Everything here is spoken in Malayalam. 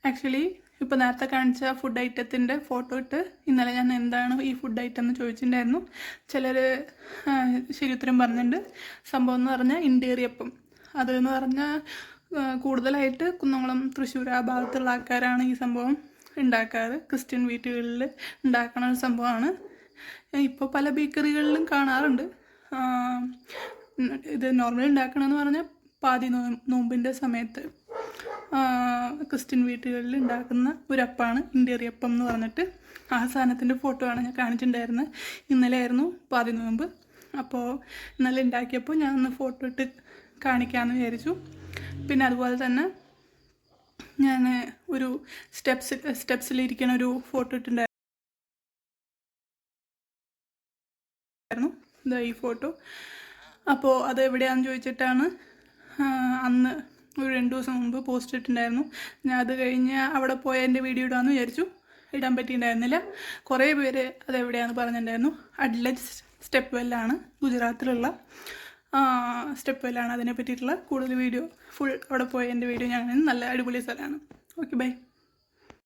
ആക്ച്വലി ഇപ്പോൾ നേരത്തെ കാണിച്ച ഫുഡ് ഐറ്റത്തിൻ്റെ ഫോട്ടോ ഇട്ട് ഇന്നലെ ഞാൻ എന്താണ് ഈ ഫുഡ് ഐറ്റം എന്ന് ചോദിച്ചിട്ടുണ്ടായിരുന്നു. ചിലർ ശരി ഉത്തരം പറഞ്ഞിട്ടുണ്ട്. സംഭവം എന്ന് പറഞ്ഞാൽ ഇണ്ടേറിയപ്പം. അതെന്ന് പറഞ്ഞാൽ കൂടുതലായിട്ട് കുന്നംകുളം തൃശ്ശൂർ ആ ഭാഗത്തുള്ള ആൾക്കാരാണ് ഈ സംഭവം ഉണ്ടാക്കാറ്. ക്രിസ്ത്യൻ വീട്ടുകളിൽ ഉണ്ടാക്കണ ഒരു സംഭവമാണ്. ഇപ്പോൾ പല ബേക്കറികളിലും കാണാറുണ്ട്. ഇത് നോർമലി ഉണ്ടാക്കണമെന്ന് പറഞ്ഞാൽ പാതി നോമ്പിൻ്റെ സമയത്ത് ക്രിസ്ത്യൻ വീട്ടുകളിൽ ഉണ്ടാക്കുന്ന ഒരു അപ്പമാണ് ഇണ്ടേറിയപ്പം എന്ന് പറഞ്ഞിട്ട്. ആ സാധനത്തിൻ്റെ ഫോട്ടോ ആണ് ഞാൻ കാണിച്ചിട്ടുണ്ടായിരുന്നത്. ഇന്നലെ ആയിരുന്നു പാതി നോമ്പ്. അപ്പോൾ ഇന്നലെ ഉണ്ടാക്കിയപ്പോൾ ഞാൻ ഒന്ന് ഫോട്ടോ ഇട്ട് കാണിക്കാമെന്ന് വിചാരിച്ചു. പിന്നെ അതുപോലെ തന്നെ ഞാൻ ഒരു സ്റ്റെപ്സിലിരിക്കുന്ന ഒരു ഫോട്ടോ ഇട്ടിട്ടുണ്ടായിരുന്നു. ഇതാ ഈ ഫോട്ടോ. അപ്പോൾ അത് എവിടെയാണെന്ന് ചോദിച്ചിട്ടാണ് അന്ന് ഒരു 2 ദിവസം മുമ്പ് പോസ്റ്റ് ഇട്ടിട്ടുണ്ടായിരുന്നു. ഞാൻ അത് കഴിഞ്ഞ് അവിടെ പോയ എൻ്റെ വീഡിയോ ഇടാമെന്ന് വിചാരിച്ചു. ഇടാൻ പറ്റിയിട്ടുണ്ടായിരുന്നില്ല. കുറേ പേര് അതെവിടെയാണെന്ന് പറഞ്ഞിട്ടുണ്ടായിരുന്നു. അഡ്ലറ്റ് സ്റ്റെപ്പ് വെല്ലാണ്, ഗുജറാത്തിലുള്ള സ്റ്റെപ്പ് വെല്ലാണ്. അതിനെ പറ്റിയിട്ടുള്ള കൂടുതൽ വീഡിയോ ഫുൾ അവിടെ പോയ എൻ്റെ വീഡിയോ ഞാൻ നല്ല അടിപൊളി സ്ഥലമാണ്. Okay, by.